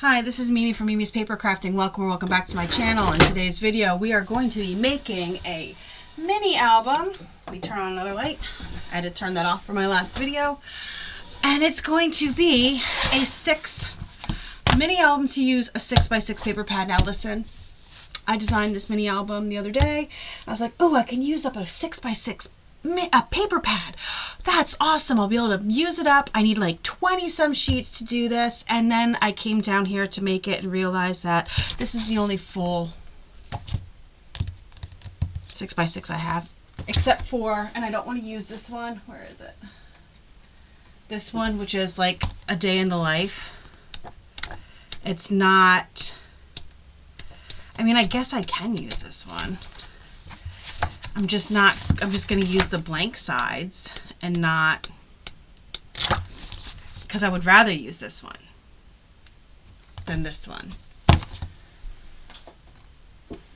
Hi, this is Mimi from Mimi's Papercrafting. Welcome or welcome back to my channel. In today's video, we are going to be making a mini album. Let me turn on another light. I had to turn that off for my last video. And it's going to be a mini album to use a 6x6 paper pad. Now listen, I designed this mini album the other day. I was like, oh, I can use up a 6x6 a paper pad. That's awesome. I'll be able to use it up. I need like 20 some sheets to do this. And then I came down here to make it and realized that this is the only full 6x6 I have, except for, and I don't want to use this one. Where is it? This one, which is like a day in the life. It's not, I mean, I guess I can use this one. I'm just going to use the blank sides and not, because I would rather use this one than this one.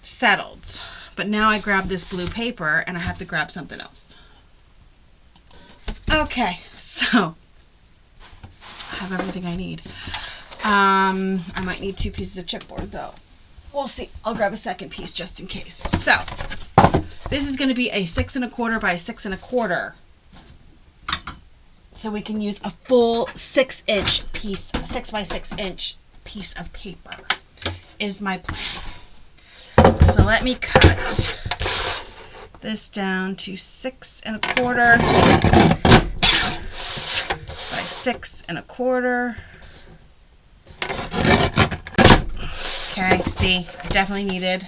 Settled. But now I grab this blue paper and I have to grab something else. Okay, so I have everything I need. I might need 2 pieces of chipboard though. We'll see. I'll grab a second piece just in case. So this is going to be a 6 1/4 by 6 1/4. So we can use a full 6-inch piece, 6x6 piece of paper is my plan. So let me cut this down to 6 1/4 by 6 1/4. Okay, see, I definitely needed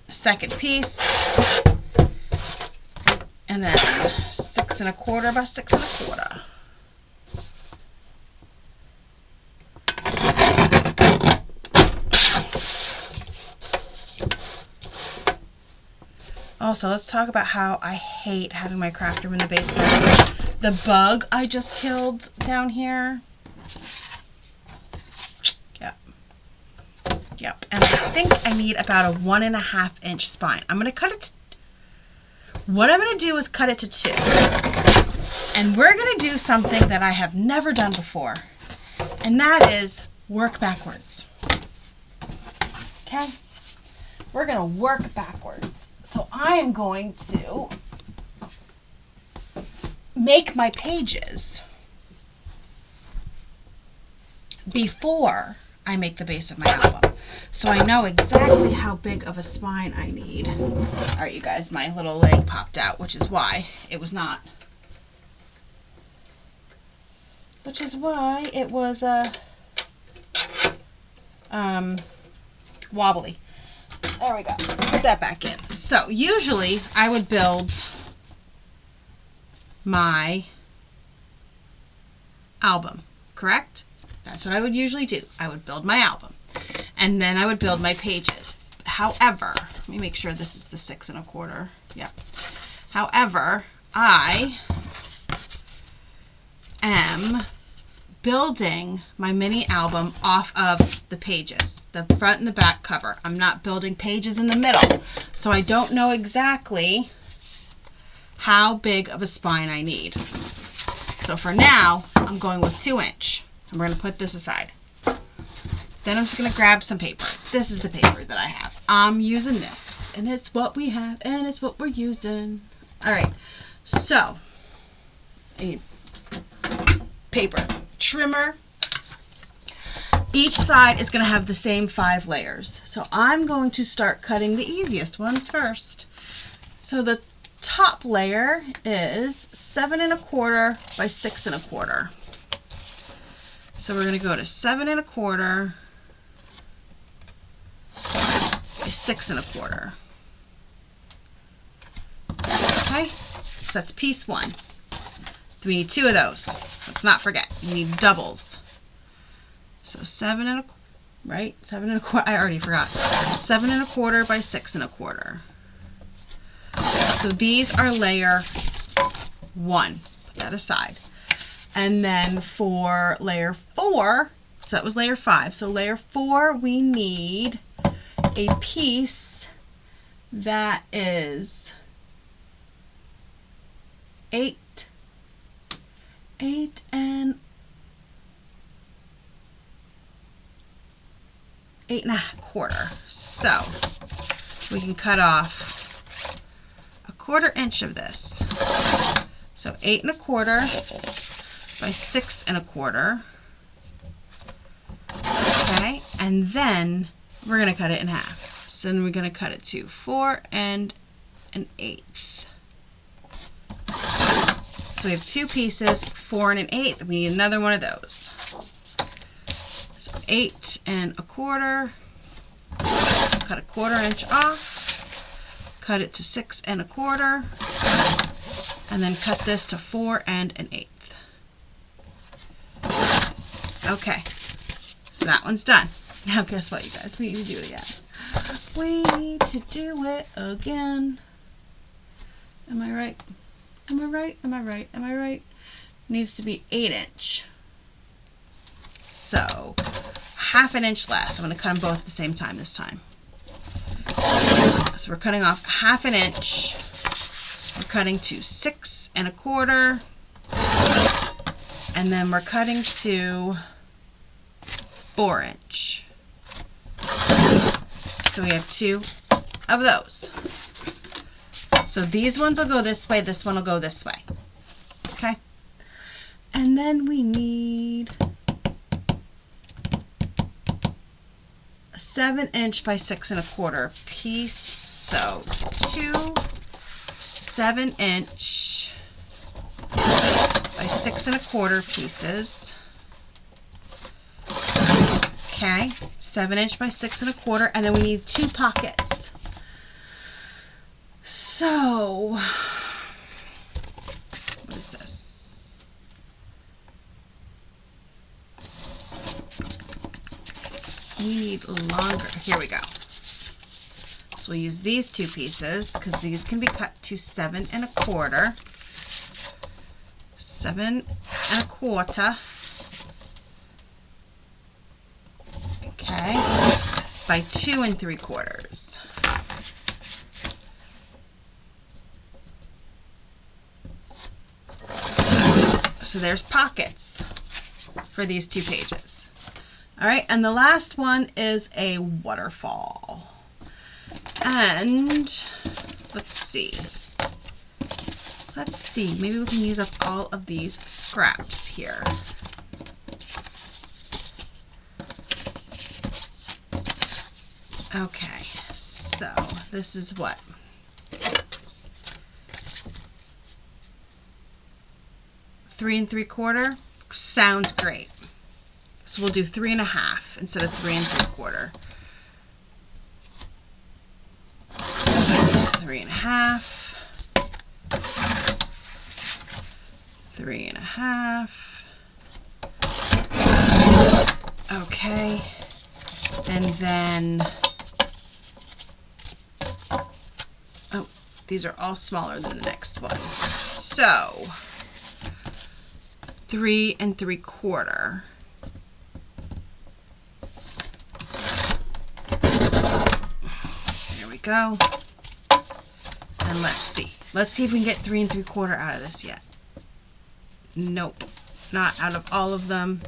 a second piece. And then 6 1/4 by 6 1/4. Also, let's talk about how I hate having my craft room in the basement. The bug I just killed down here. Yep. And I think I need about a 1.5 inch spine. I'm going to cut it to, what I'm going to do is cut it to 2. And we're going to do something that I have never done before. And that is work backwards. Okay? We're going to work backwards. So I am going to make my pages before I make the base of my album. So I know exactly how big of a spine I need. All right, you guys, my little leg popped out, which is why it was wobbly. There we go. Put that back in. So usually I would build my album, correct? That's what I would usually do. I would build my album and then I would build my pages. However, let me make sure this is the 6 1/4. Yep. However, I am building my mini album off of the pages, the front and the back cover. I'm not building pages in the middle, so I don't know exactly how big of a spine I need. So for now, I'm going with 2 inch. I'm going to put this aside. Then I'm just going to grab some paper. This is the paper that I have. I'm using this, and it's what we have, and it's what we're using. All right, so I need paper trimmer. Each side is going to have the same 5 layers. So I'm going to start cutting the easiest ones first. So the top layer is 7 1/4 by 6 1/4. So we're going to go to 7 1/4 by 6 1/4. Okay, so that's piece 1. We need 2 of those. Let's not forget, you need doubles. So 7 1/4, right? 7 1/4, I already forgot. 7 1/4 by 6 1/4. So these are layer 1. Put that aside. And then for layer 4, so that was layer 5. So layer 4, we need a piece that is 8 and 8.25. So we can cut off 1/4 inch of this. So 8.25 by 6.25. Okay, and then we're going to cut it in half. So then we're going to cut it to 4 1/8. So we have 2 pieces, 4 1/8. We need another one of those. So 8 1/4. Cut 1/4 inch off. Cut it to 6 1/4. And then cut this to 4 1/8. Okay, so that one's done. Now guess what, you guys? We need to do it again. We need to do it again. Am I right? Am I right? Am I right? Am I right? Needs to be 8 inch. So 1/2 inch less. I'm going to cut them both at the same time this time. So we're cutting off 1/2 inch. We're cutting to 6 1/4. And then we're cutting to 4 inch. So we have 2 of those. So these ones will go this way, this one will go this way. Okay? And then we need a 7 inch by 6 1/4 piece. So 2 7 inch by 6 1/4 pieces. Okay, 7 inch by 6 1/4, and then we need 2 pockets. So, what is this? We need longer. Here we go. So we'll use these 2 pieces because these can be cut to 7 1/4. 7 1/4. Okay, by 2 3/4. So there's pockets for these 2 pages. All right, and the last one is a waterfall. And let's see, maybe we can use up all of these scraps here. Okay, so this is what? Three 3/4 sounds great. So we'll do 3 1/2 instead of 3 3/4. 3 1/2. 3 1/2. Okay, and then, oh, these are all smaller than the next one. So 3 3/4. There we go. And let's see. Let's see if we can get 3 3/4 out of this yet. Nope, not out of all of them.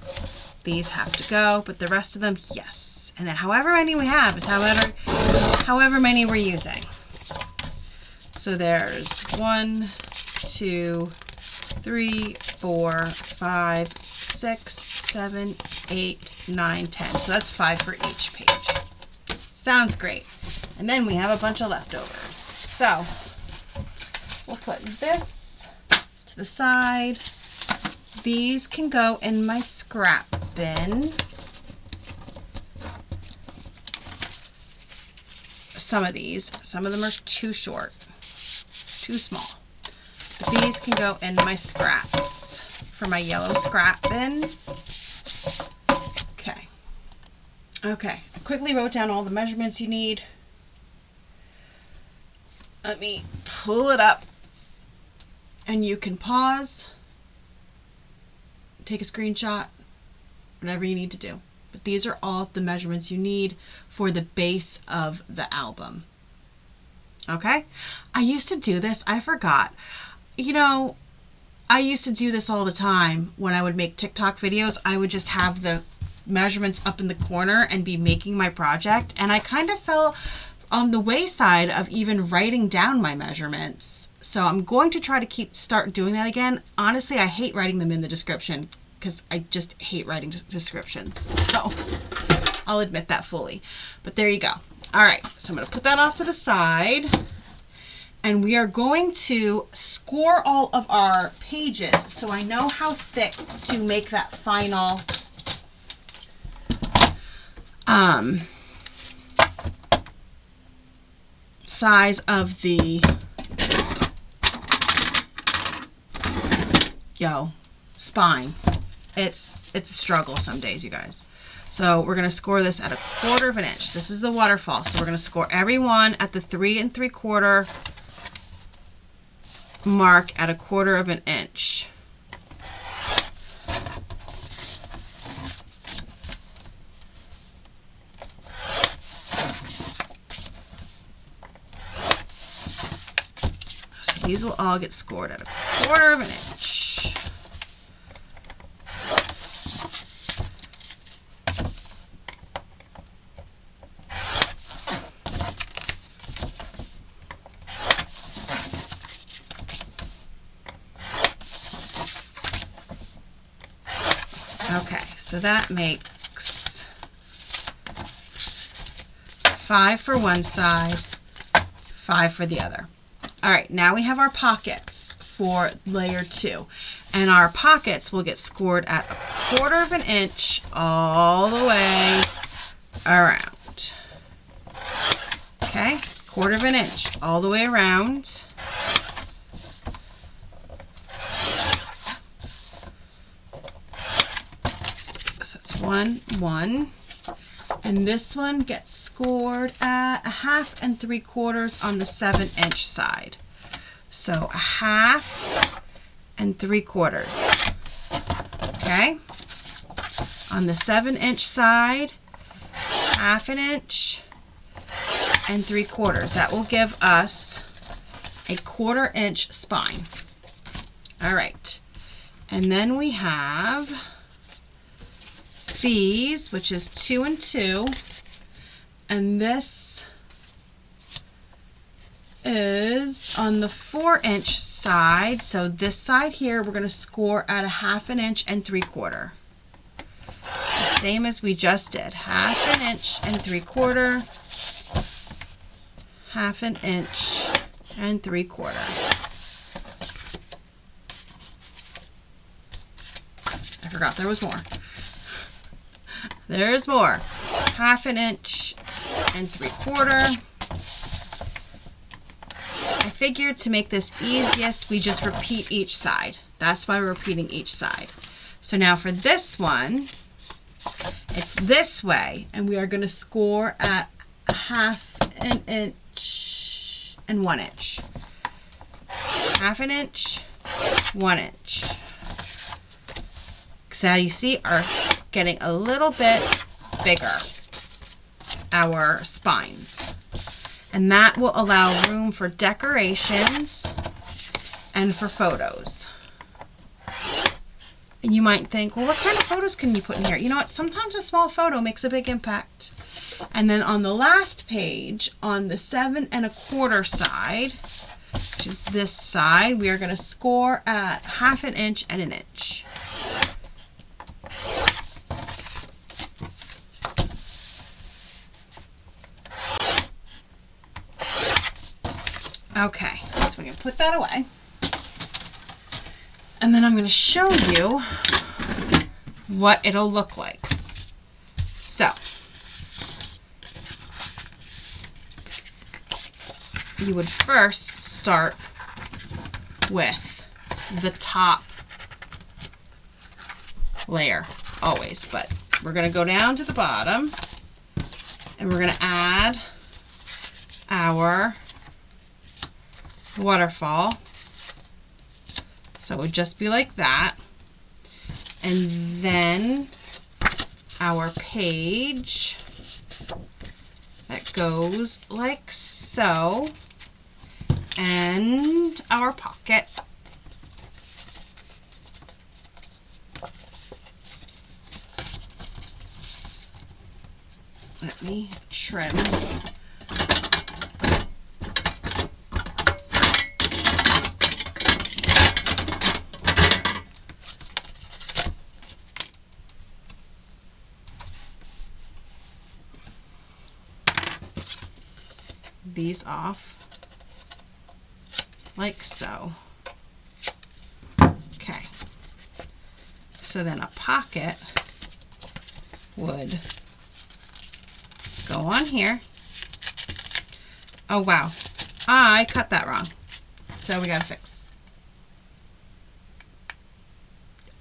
These have to go, but the rest of them, yes. And then however many we have is however many we're using. So there's 1, 2, 3, 4, 5, 6, 7, 8, 9, 10. So that's 5 for each page. Sounds great. And then we have a bunch of leftovers. So we'll put this to the side. These can go in my scrap bin. Some of them are too short, too small. But these can go in my scraps for my yellow scrap bin. Okay. Okay, I quickly wrote down all the measurements you need. Let me pull it up and you can pause, take a screenshot, whatever you need to do. But these are all the measurements you need for the base of the album. Okay? I used to do this. I forgot. You know, I used to do this all the time when I would make TikTok videos. I would just have the measurements up in the corner and be making my project, and I kind of fell on the wayside of even writing down my measurements. So I'm going to try to start doing that again. Honestly, I hate writing them in the description because I just hate writing descriptions. So I'll admit that fully. But there you go. All right, so I'm going to put that off to the side. And we are going to score all of our pages so I know how thick to make that final size of the spine. It's a struggle some days, you guys. So we're going to score this at 1/4 of an inch. This is the waterfall. So we're going to score every one at the 3 3/4 mark at 1/4 of an inch. So these will all get scored at 1/4 of an inch. Okay, so that makes 5 for one side, 5 for the other. All right, now we have our pockets for layer 2, and our pockets will get scored at 1/4 of an inch all the way around. Okay, 1/4 of an inch all the way around. So that's 1, 1, and this one gets scored at 1/2 and 3/4 on the 7-inch side. So 1/2 and 3/4. Okay, on the 7-inch side, 1/2 an inch and 3/4. That will give us a 1/4 inch spine. All right, and then we have these, which is 2 and 2, and this is on the 4-inch side. So this side here we're going to score at 1/2 an inch and 3/4, the same as we just did. 1/2 an inch and 3/4, 1/2 an inch and 3/4. I forgot there was more. There's more. 1/2 an inch and 3/4. I figured to make this easiest, we just repeat each side. That's why we're repeating each side. So now for this one, it's this way, and we are going to score at 1/2 an inch and 1 inch. 1/2 an inch, 1 inch. So you see are getting a little bit bigger, our spines. And that will allow room for decorations and for photos. And you might think, well, what kind of photos can you put in here? You know what? Sometimes a small photo makes a big impact. And then on the last page, on the 7 1/4 side, which is this side, we are going to score at 1/2 an inch and 1 inch. Okay, so we can put that away. And then I'm going to show you what it'll look like. So, you would first start with the top layer, always, but we're going to go down to the bottom and we're going to add our waterfall. So it would just be like that. And then our page that goes like so. And our pocket. Let me trim. These off like so. Okay, so then a pocket would go on here. Oh wow, I cut that wrong, so we gotta fix.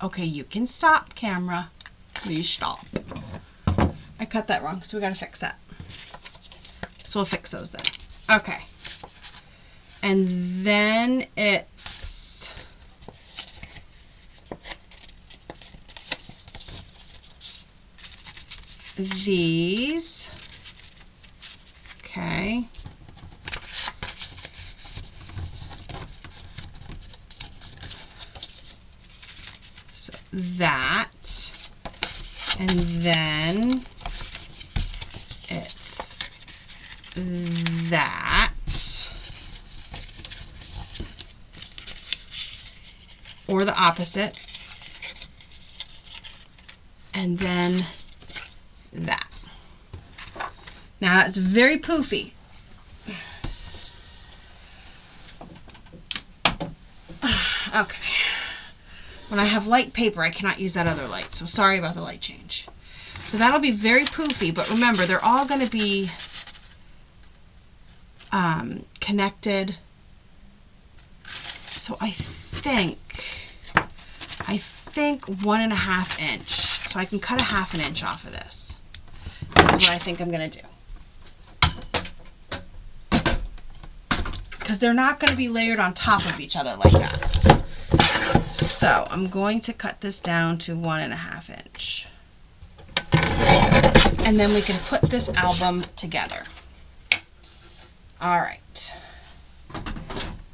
Okay, you can stop, camera. Please stop. I cut that wrong, so we gotta fix that. So we'll fix those then. Okay. And then it's these. Okay. So that. And then it's that, or the opposite, and then that. Now that's very poofy. Okay. When I have light paper, I cannot use that other light, so sorry about the light change. So that'll be very poofy, but remember, they're all going to be connected. So I think 1.5 inch. So I can cut 1/2 inch off of this. That's what I think I'm going to do. Because they're not going to be layered on top of each other like that. So I'm going to cut this down to 1.5 inch. And then we can put this album together. All right.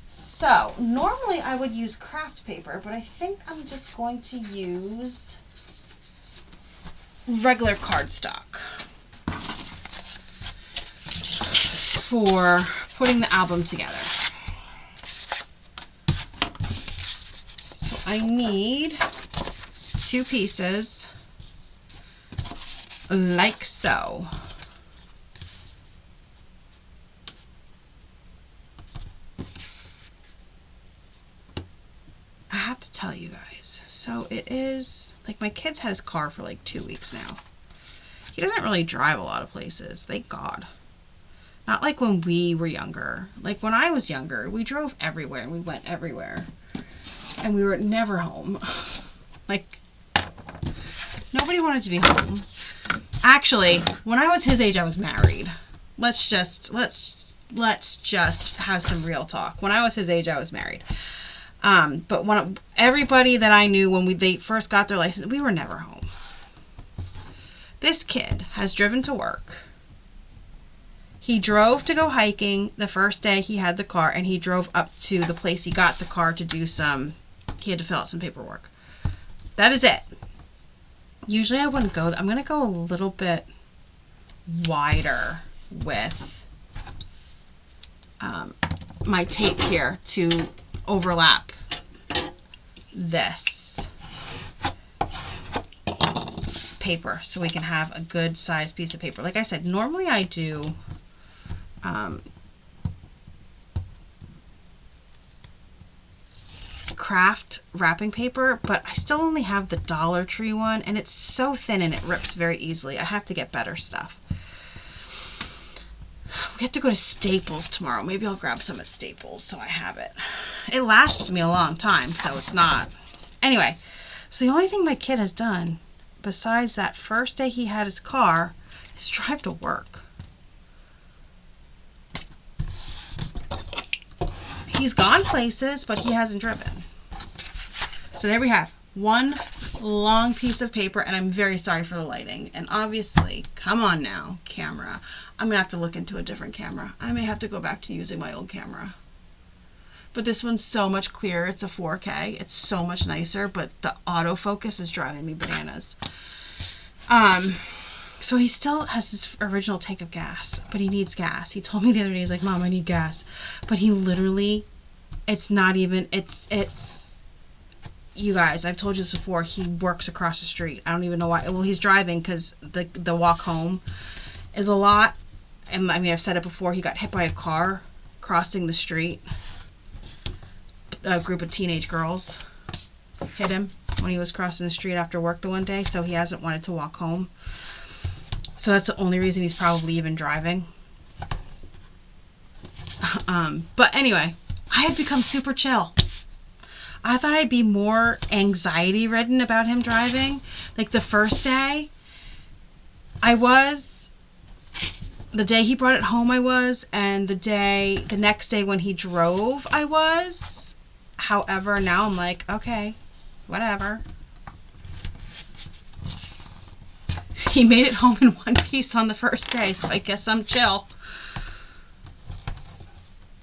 So normally I would use craft paper, but I think I'm just going to use regular cardstock for putting the album together. So I need 2 pieces like so. I have to tell you guys, so it is, like, my kid's had his car for like 2 weeks now. He doesn't really drive a lot of places, thank God. Not like when we were younger. Like when I was younger, we drove everywhere and we went everywhere. And we were never home. Like, nobody wanted to be home. Actually, when I was his age, I was married. Let's just have some real talk. When I was his age, I was married. But when everybody that I knew when they first got their license, we were never home. This kid has driven to work. He drove to go hiking the first day he had the car, and he drove up to the place he got the car to do he had to fill out some paperwork. That is it. Usually I wouldn't go. I'm going to go a little bit wider with my tape here to overlap this paper so we can have a good size piece of paper. Like I said, normally I do craft wrapping paper, but I still only have the Dollar Tree one, and it's so thin and it rips very easily. I have to get better stuff. We have to go to Staples tomorrow. Maybe I'll grab some at Staples so I have it. It lasts me a long time, so it's not. Anyway, so the only thing my kid has done besides that first day he had his car is drive to work. He's gone places, but he hasn't driven. So there we have one long piece of paper, and I'm very sorry for the lighting. And obviously, come on now, camera. I'm going to have to look into a different camera. I may have to go back to using my old camera. But this one's so much clearer. It's a 4K. It's so much nicer, but the autofocus is driving me bananas. So he still has his original tank of gas, but he needs gas. He told me the other day, he's like, Mom, I need gas. But he literally, it's not even, it's, you guys, I've told you this before, he works across the street. I don't even know why. Well, he's driving because the walk home is a lot. And I mean, I've said it before, he got hit by a car crossing the street. A group of teenage girls hit him when he was crossing the street after work the one day, so he hasn't wanted to walk home. So that's the only reason he's probably even driving. But anyway, I had become super chill. I thought I'd be more anxiety ridden about him driving. Like the first day, I was. The day he brought it home, I was. And the next day when he drove, I was. However, now I'm like, okay, whatever. He made it home in one piece on the first day, so I guess I'm chill.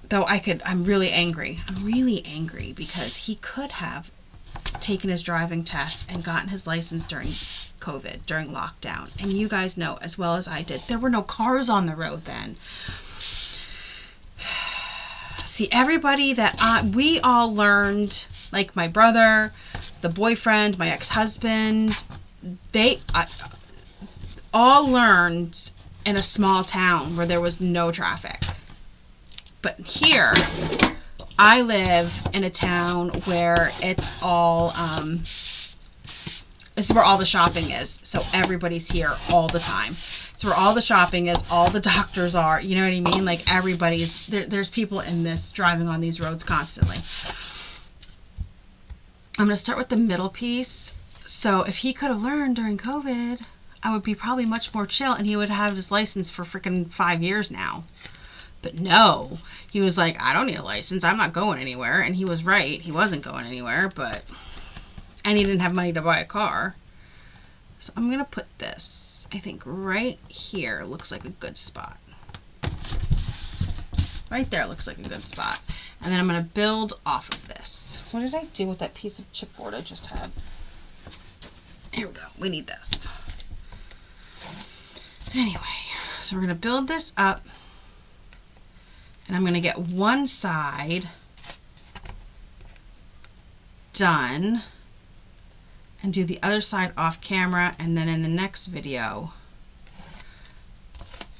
Though I'm really angry. I'm really angry because he could have taken his driving test and gotten his license during COVID, during lockdown. And you guys know as well as I did, there were no cars on the road then. See, everybody we all learned, like my brother, the boyfriend, my ex-husband, they all learned in a small town where there was no traffic. But here, I live in a town where it's all, this is where all the shopping is. So everybody's here all the time. It's where all the shopping is, all the doctors are, you know what I mean? Like everybody's, there's people in this driving on these roads constantly. I'm going to start with the middle piece. So if he could have learned during COVID, I would be probably much more chill and he would have his license for freaking 5 years now. But no, he was like, I don't need a license. I'm not going anywhere. And he was right. He wasn't going anywhere, and he didn't have money to buy a car. So I'm going to put this, I think right here looks like a good spot. Right there looks like a good spot. And then I'm going to build off of this. What did I do with that piece of chipboard I just had? Here we go. We need this. Anyway, so we're going to build this up. And I'm going to get one side done and do the other side off camera, and then in the next video,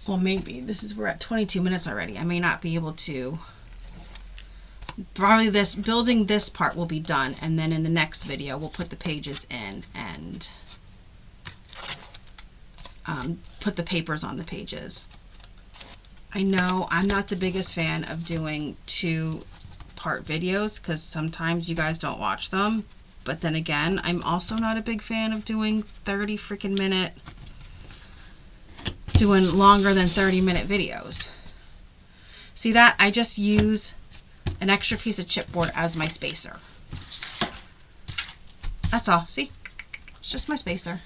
well, maybe we're at 22 minutes already. I may not be able to, probably building this part will be done, and then in the next video we'll put the pages in and put the papers on the pages. I know I'm not the biggest fan of doing 2-part videos because sometimes you guys don't watch them. But then again, I'm also not a big fan of doing 30 freaking minute, doing longer than 30-minute videos. See that? I just use an extra piece of chipboard as my spacer. That's all. See? It's just my spacer.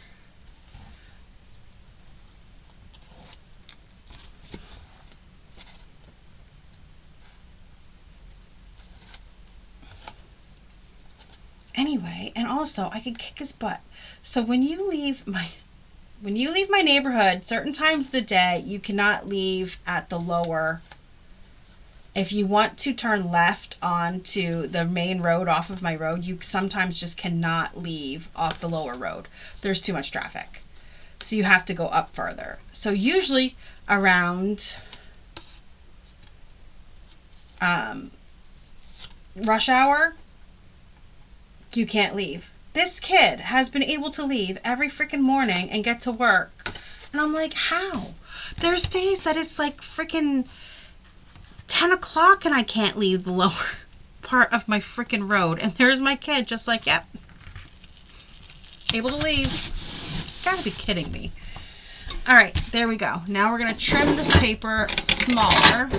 Anyway, and also I could kick his butt. So when you leave my neighborhood, certain times of the day, you cannot leave at the lower. If you want to turn left onto the main road off of my road, you sometimes just cannot leave off the lower road. There's too much traffic. So you have to go up further. So usually around rush hour, you can't leave. This kid has been able to leave every freaking morning and get to work. And I'm like, how? There's days that it's like freaking 10 o'clock and I can't leave the lower part of my freaking road. And there's my kid just like, yep, able to leave. Gotta be kidding me. All right, there we go. Now we're gonna trim this paper smaller.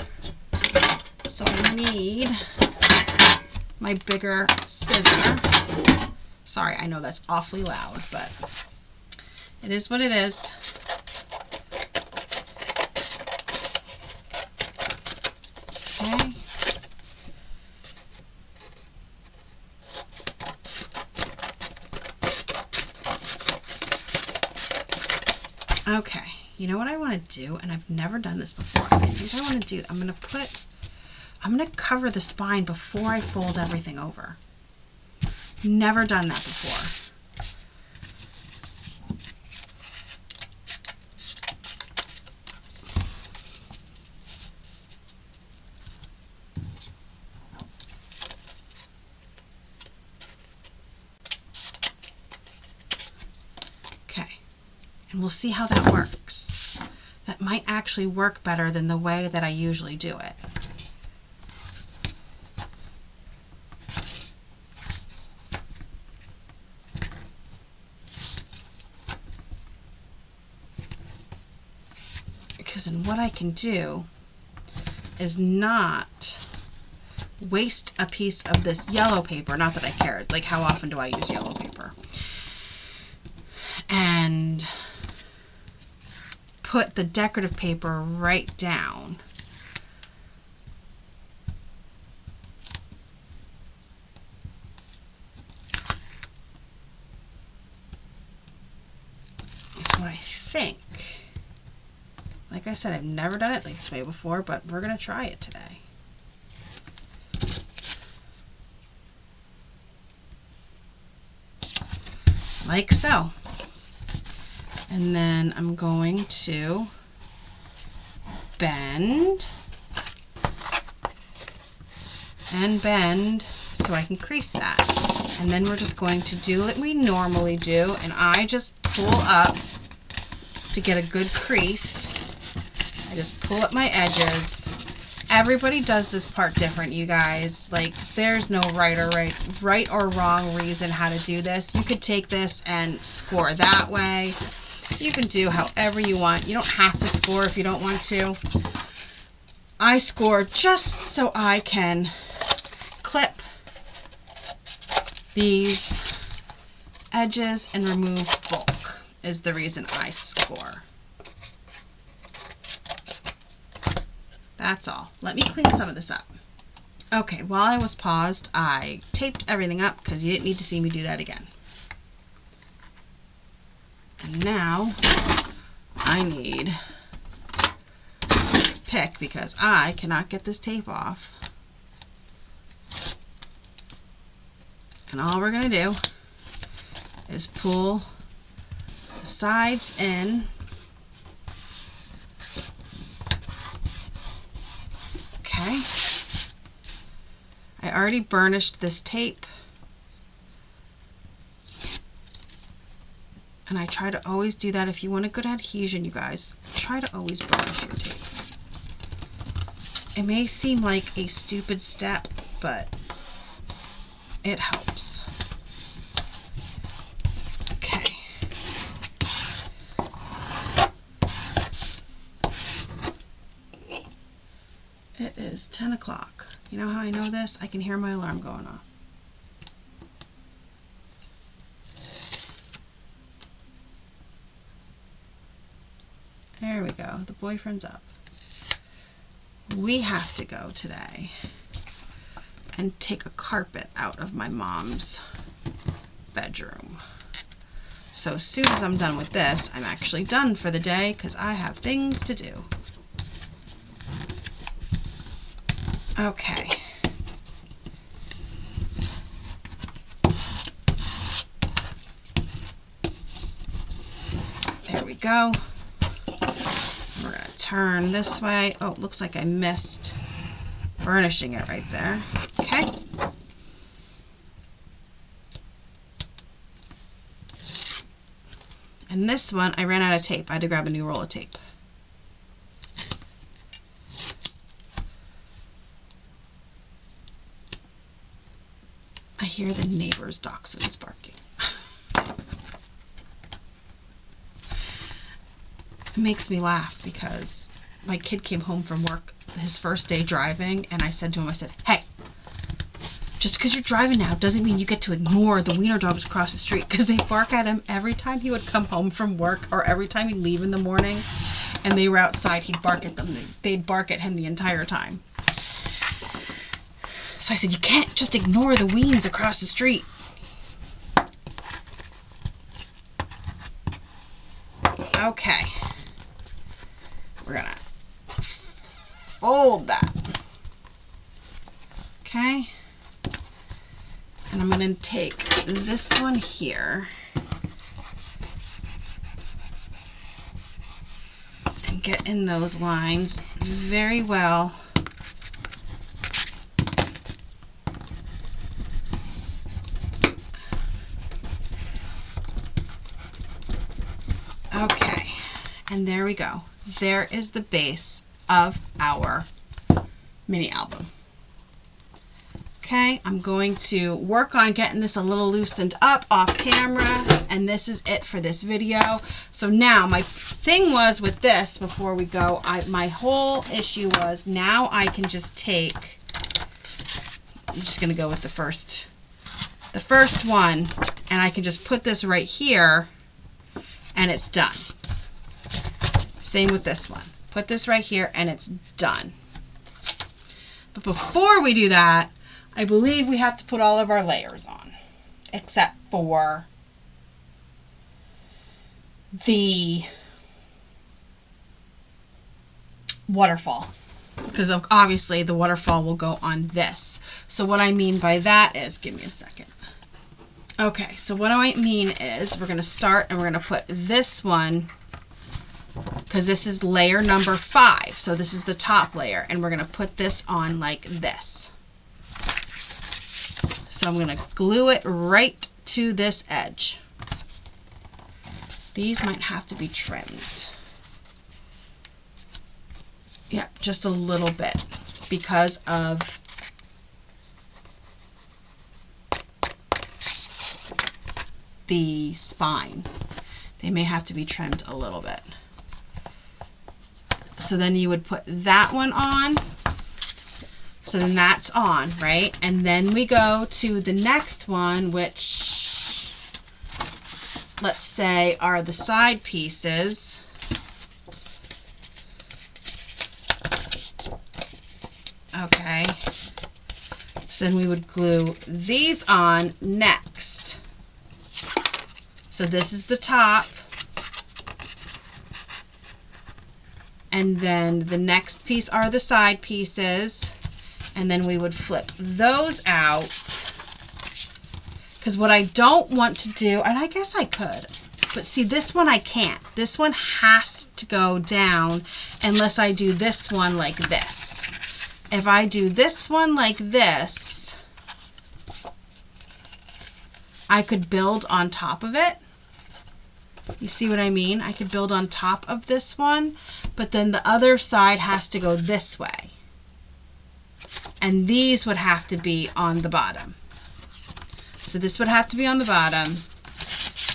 So I need my bigger scissor. Sorry, I know that's awfully loud, but it is what it is. Okay. Okay. you know what I want to do, and I've never done this before. I think I want to do, I'm going to cover the spine before I fold everything over. Never done that before. And we'll see how that works. That might actually work better than the way that I usually do it. Because then what I can do is not waste a piece of this yellow paper. Not that I care. Like, how often do I use yellow paper? And put the decorative paper right down. Is what I think. Like I said, I've never done it like this way before, but we're going to try it today. Like so. And then I'm going to bend and bend so I can crease that. And then we're just going to do what we normally do, and I just pull up to get a good crease. I just pull up my edges. Everybody does this part different, you guys. Like, there's no right or wrong reason how to do this. You could take this and score that way. You can do however you want. You don't have to score if you don't want to. I score just so I can clip these edges and remove bulk is the reason I score. That's all. Let me clean some of this up. Okay, while I was paused, I taped everything up because you didn't need to see me do that again. And now I need this pick because I cannot get this tape off. And all we're going to do is pull the sides in. Okay. I already burnished this tape. And I try to always do that. If you want a good adhesion, you guys, try to always burnish your tape. It may seem like a stupid step, but it helps. Okay. It is 10 o'clock. You know how I know this? I can hear my alarm going off. There we go. The boyfriend's up. We have to go today and take a carpet out of my mom's bedroom. So as soon as I'm done with this, I'm actually done for the day because I have things to do. Okay. There we go. We're going to turn this way. Oh, it looks like I missed burnishing it right there. Okay. And this one, I ran out of tape. I had to grab a new roll of tape. I hear the neighbor's dachshunds barking. It makes me laugh because my kid came home from work his first day driving, and I said to him, I said, hey, just because you're driving now doesn't mean you get to ignore the wiener dogs across the street, because they bark at him every time he would come home from work or every time he'd leave in the morning and they were outside, he'd bark at them. They'd bark at him the entire time. So I said, you can't just ignore the weens across the street. Okay. We're gonna fold that. Okay. And I'm gonna take this one here and get in those lines very well. Okay, and there we go. There is the base of our mini album. Okay, I'm going to work on getting this a little loosened up off camera, and this is it for this video. So now my thing was with this, before we go, my whole issue was now I can just take, I'm just going to go with the first one, and I can just put this right here, and it's done. Same with this one. Put this right here, and it's done. But before we do that, I believe we have to put all of our layers on, except for the waterfall, because obviously the waterfall will go on this. So what I mean by that is, give me a second. Okay, so what I mean is we're going to start and we're going to put this one, because this is layer number 5. So this is the top layer, and we're going to put this on like this. So I'm going to glue it right to this edge. These might have to be trimmed. Yeah, just a little bit because of the spine. They may have to be trimmed a little bit. So then you would put that one on. So then that's on, right? And then we go to the next one, which, let's say, are the side pieces. Okay. So then we would glue these on next. So this is the top. And then the next piece are the side pieces. And then we would flip those out. Because what I don't want to do, and I guess I could, but see, this one I can't. This one has to go down unless I do this one like this. If I do this one like this, I could build on top of it. You see what I mean? I could build on top of this one, but then the other side has to go this way. And these would have to be on the bottom. So this would have to be on the bottom.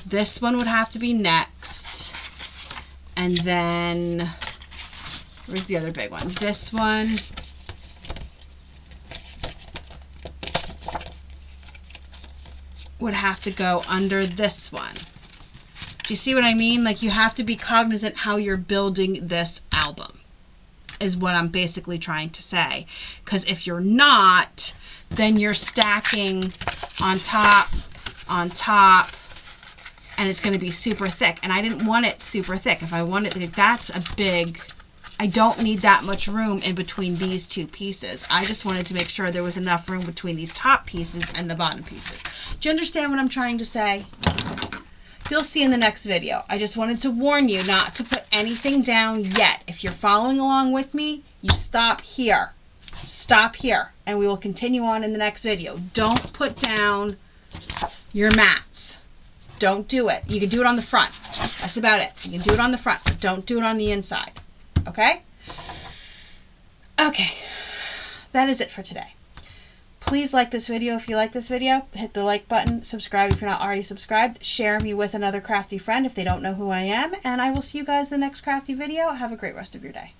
This one would have to be next. And then, where's the other big one? This one. Would have to go under this one. Do you see what I mean? Like, you have to be cognizant how you're building this album, is what I'm basically trying to say. Because if you're not, then you're stacking on top, and it's going to be super thick. And I didn't want it super thick. If I want it, that's a big, I don't need that much room in between these two pieces. I just wanted to make sure there was enough room between these top pieces and the bottom pieces. Do you understand what I'm trying to say? You'll see in the next video. I just wanted to warn you not to put anything down yet. If you're following along with me, you stop here. Stop here, and we will continue on in the next video. Don't put down your mats. Don't do it. You can do it on the front. That's about it. You can do it on the front, but don't do it on the inside. Okay? Okay. That is it for today. Please like this video if you like this video. Hit the like button. Subscribe if you're not already subscribed. Share me with another crafty friend if they don't know who I am. And I will see you guys in the next crafty video. Have a great rest of your day.